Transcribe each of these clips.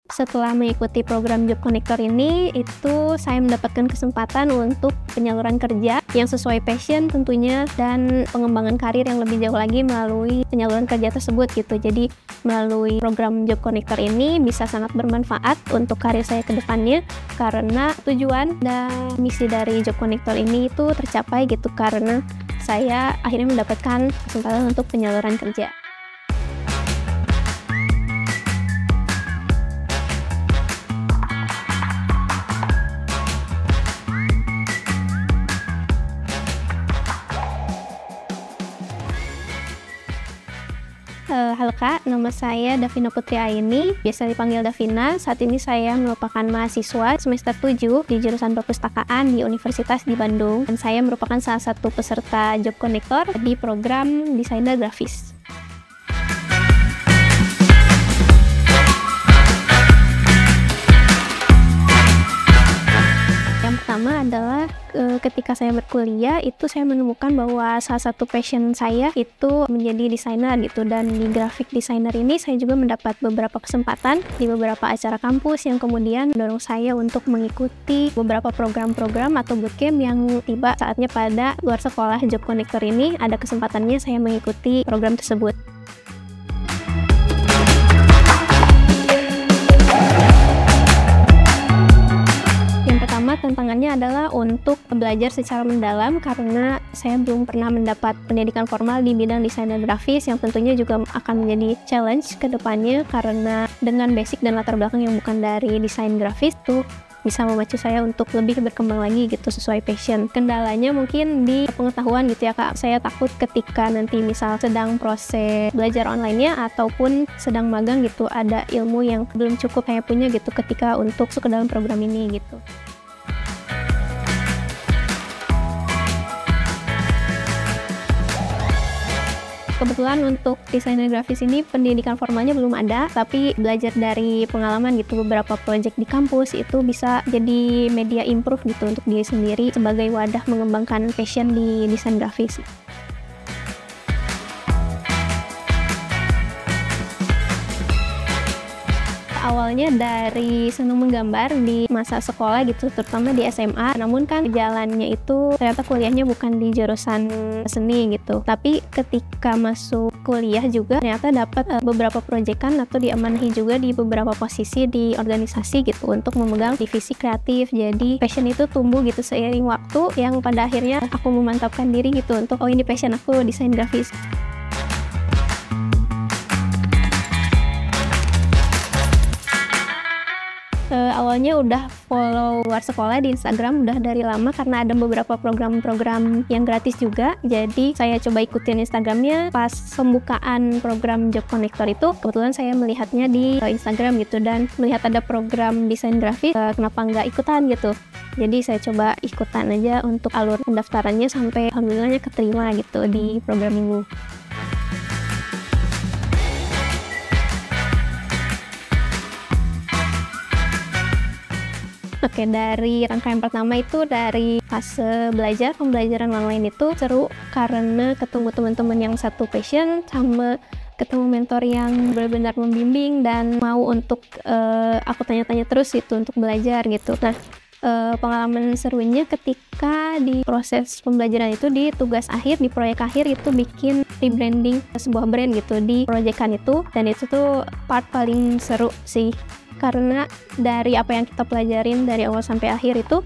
Setelah mengikuti program Job Connector ini, itu saya mendapatkan kesempatan untuk penyaluran kerja yang sesuai passion tentunya, dan pengembangan karir yang lebih jauh lagi melalui penyaluran kerja tersebut gitu. Jadi melalui program Job Connector ini bisa sangat bermanfaat untuk karir saya ke depannya, karena tujuan dan misi dari Job Connector ini itu tercapai gitu, karena saya akhirnya mendapatkan kesempatan untuk penyaluran kerja. Halo Kak, nama saya Davina Putri Aini, biasa dipanggil Davina. Saat ini saya merupakan mahasiswa semester 7 di jurusan Perpustakaan di Universitas di Bandung. Dan saya merupakan salah satu peserta Job Connector di program Desainer Grafis. Yang pertama adalah ketika saya berkuliah itu saya menemukan bahwa salah satu passion saya itu menjadi desainer gitu, dan di graphic designer ini saya juga mendapat beberapa kesempatan di beberapa acara kampus yang kemudian mendorong saya untuk mengikuti beberapa program-program atau bootcamp yang tiba saatnya pada luar sekolah. Job Connector ini ada kesempatannya saya mengikuti program tersebut. Tantangannya adalah untuk belajar secara mendalam, karena saya belum pernah mendapat pendidikan formal di bidang desainer grafis, yang tentunya juga akan menjadi challenge ke depannya, karena dengan basic dan latar belakang yang bukan dari desain grafis itu bisa memacu saya untuk lebih berkembang lagi gitu sesuai passion. Kendalanya mungkin di pengetahuan gitu ya Kak. Saya takut ketika nanti misal sedang proses belajar online-nya ataupun sedang magang gitu, ada ilmu yang belum cukup saya punya gitu ketika untuk masuk ke dalam program ini gitu. Kebetulan untuk desainer grafis ini pendidikan formalnya belum ada, tapi belajar dari pengalaman gitu, beberapa project di kampus itu bisa jadi media improve gitu untuk diri sendiri sebagai wadah mengembangkan passion di desain grafis. Awalnya dari senang menggambar di masa sekolah gitu, terutama di SMA. Namun kan jalannya itu ternyata kuliahnya bukan di jurusan seni gitu. Tapi ketika masuk kuliah juga ternyata dapat beberapa proyekan atau diamanahi juga di beberapa posisi di organisasi gitu untuk memegang divisi kreatif. Jadi passion itu tumbuh gitu seiring waktu, yang pada akhirnya aku memantapkan diri gitu untuk ini passion aku desain grafis. Awalnya udah follow luar sekolah di Instagram udah dari lama, karena ada beberapa program-program yang gratis juga. Jadi saya coba ikutin Instagramnya. Pas pembukaan program Job Connector itu kebetulan saya melihatnya di Instagram gitu, dan melihat ada program desain grafis, kenapa nggak ikutan gitu. Jadi saya coba ikutan aja untuk alur pendaftarannya, sampai alhamdulillahnya keterima gitu di program ini. Oke, dari rangkaian pertama itu dari fase pembelajaran online itu seru karena ketemu teman-teman yang satu passion, sama ketemu mentor yang benar-benar membimbing dan mau untuk aku tanya-tanya terus itu untuk belajar gitu. Nah, pengalaman serunya ketika di proses pembelajaran itu di tugas akhir, di proyek akhir itu bikin rebranding sebuah brand gitu di proyekan itu, dan itu tuh part paling seru sih. Karena dari apa yang kita pelajarin dari awal sampai akhir itu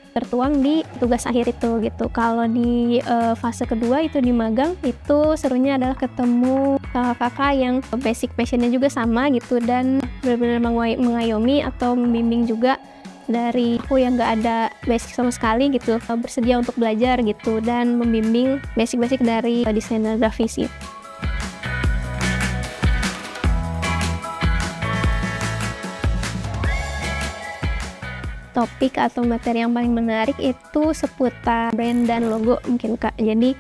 tertuang di tugas akhir itu gitu. Kalau di fase kedua itu di magang, itu serunya adalah ketemu kakak-kakak yang basic passionnya juga sama gitu, dan benar-benar mengayomi atau membimbing juga dari aku yang gak ada basic sama sekali gitu, bersedia untuk belajar gitu dan membimbing basic-basic dari desainer grafis gitu. Topik atau materi yang paling menarik itu seputar brand dan logo mungkin Kak. Jadi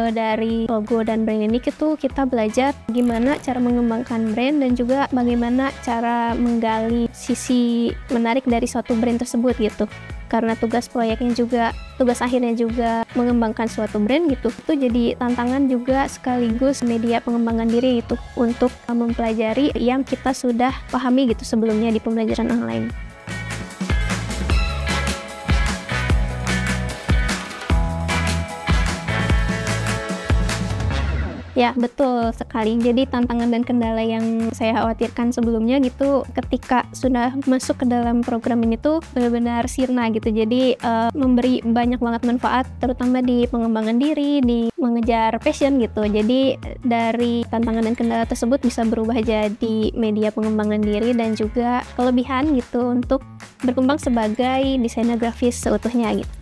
dari logo dan brand ini kita belajar gimana cara mengembangkan brand dan juga bagaimana cara menggali sisi menarik dari suatu brand tersebut gitu. Karena tugas akhirnya juga mengembangkan suatu brand gitu. Itu jadi tantangan juga sekaligus media pengembangan diri itu untuk mempelajari yang kita sudah pahami gitu sebelumnya di pembelajaran online. Ya, betul sekali. Jadi tantangan dan kendala yang saya khawatirkan sebelumnya gitu, ketika sudah masuk ke dalam program ini tuh benar-benar sirna gitu. Jadi memberi banyak banget manfaat, terutama di pengembangan diri, di mengejar passion gitu. Jadi dari tantangan dan kendala tersebut bisa berubah jadi media pengembangan diri dan juga kelebihan gitu untuk berkembang sebagai desainer grafis seutuhnya gitu.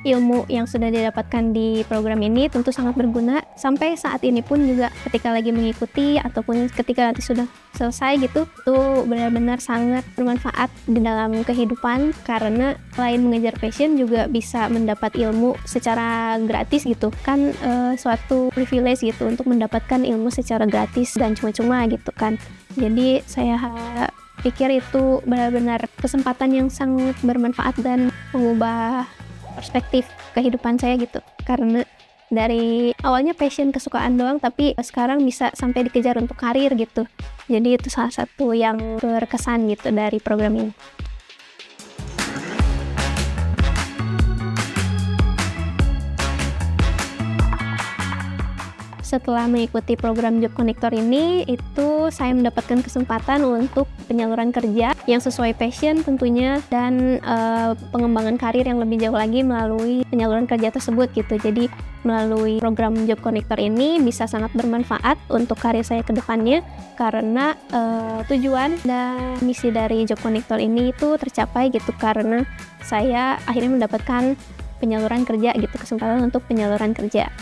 Ilmu yang sudah didapatkan di program ini tentu sangat berguna sampai saat ini pun juga ketika lagi mengikuti ataupun ketika nanti sudah selesai gitu, itu benar-benar sangat bermanfaat di dalam kehidupan karena selain mengejar passion juga bisa mendapat ilmu secara gratis gitu kan, suatu privilege gitu untuk mendapatkan ilmu secara gratis dan cuma-cuma gitu kan. Jadi saya pikir itu benar-benar kesempatan yang sangat bermanfaat dan mengubah perspektif kehidupan saya gitu, karena dari awalnya passion kesukaan doang tapi sekarang bisa sampai dikejar untuk karir gitu. Jadi itu salah satu yang berkesan gitu dari program ini. Setelah mengikuti program Job Connector ini, itu saya mendapatkan kesempatan untuk penyaluran kerja yang sesuai passion tentunya dan pengembangan karir yang lebih jauh lagi melalui penyaluran kerja tersebut gitu. Jadi melalui program Job Connector ini bisa sangat bermanfaat untuk karir saya ke depannya karena tujuan dan misi dari Job Connector ini itu tercapai gitu karena saya akhirnya mendapatkan penyaluran kerja gitu, kesempatan untuk penyaluran kerja.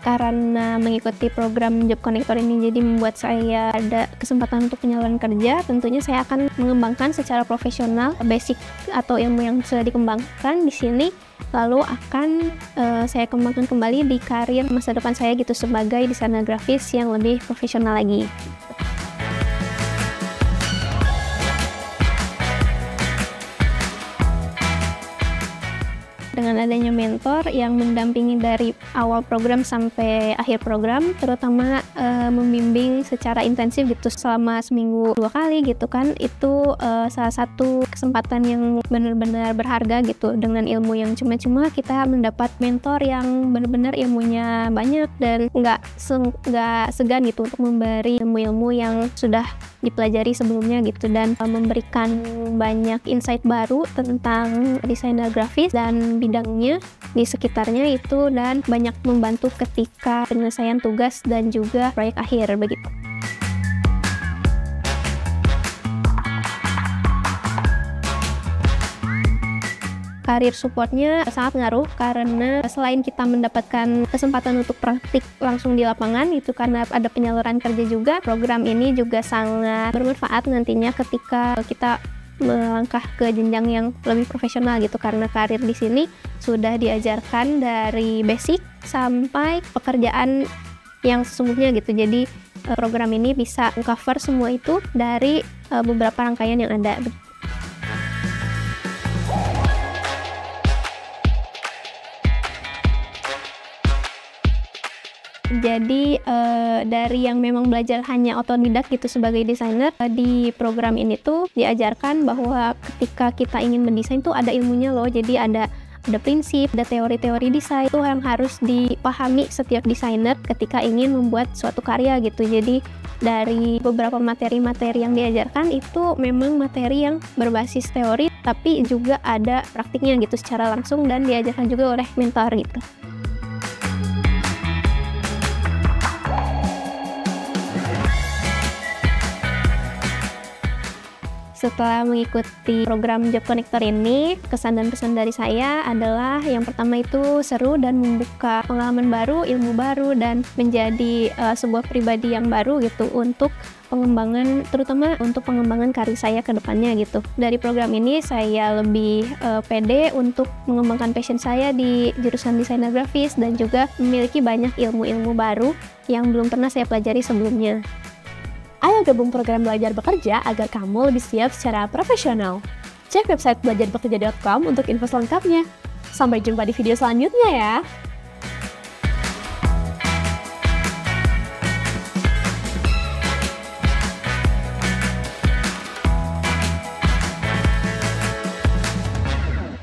Karena mengikuti program Job Connector ini jadi membuat saya ada kesempatan untuk penyaluran kerja, tentunya saya akan mengembangkan secara profesional basic atau ilmu yang sudah dikembangkan di sini, lalu akan saya kembangkan kembali di karir masa depan saya gitu sebagai desainer grafis yang lebih profesional lagi. Dengan adanya mentor yang mendampingi dari awal program sampai akhir program, terutama membimbing secara intensif gitu selama seminggu 2 kali gitu kan, itu salah satu kesempatan yang benar-benar berharga gitu. Dengan ilmu yang cuma-cuma kita mendapat mentor yang benar-benar ilmunya banyak dan nggak segan gitu untuk memberi ilmu-ilmu yang sudah dipelajari sebelumnya gitu dan memberikan banyak insight baru tentang desainer grafis dan bidangnya di sekitarnya itu dan banyak membantu ketika penyelesaian tugas dan juga proyek akhir begitu. Karir supportnya sangat ngaruh karena selain kita mendapatkan kesempatan untuk praktik langsung di lapangan itu karena ada penyaluran kerja juga, program ini juga sangat bermanfaat nantinya ketika kita melangkah ke jenjang yang lebih profesional gitu karena karir di sini sudah diajarkan dari basic sampai pekerjaan yang sesungguhnya gitu. Jadi program ini bisa cover semua itu dari beberapa rangkaian yang ada. Jadi dari yang memang belajar hanya otodidak gitu sebagai desainer, di program ini tuh diajarkan bahwa ketika kita ingin mendesain tuh ada ilmunya loh. Jadi ada prinsip, ada teori-teori desain itu yang harus dipahami setiap desainer ketika ingin membuat suatu karya gitu. Jadi dari beberapa materi-materi yang diajarkan itu memang materi yang berbasis teori tapi juga ada praktiknya gitu secara langsung dan diajarkan juga oleh mentor gitu. Setelah mengikuti program Job Connector ini, kesan dan pesan dari saya adalah yang pertama itu seru dan membuka pengalaman baru, ilmu baru, dan menjadi sebuah pribadi yang baru gitu untuk pengembangan, terutama untuk pengembangan karir saya ke depannya gitu. Dari program ini saya lebih pede untuk mengembangkan passion saya di jurusan desainer grafis dan juga memiliki banyak ilmu-ilmu baru yang belum pernah saya pelajari sebelumnya. Ayo gabung program Belajar Bekerja agar kamu lebih siap secara profesional. Cek website belajarbekerja.com untuk info selengkapnya. Sampai jumpa di video selanjutnya ya!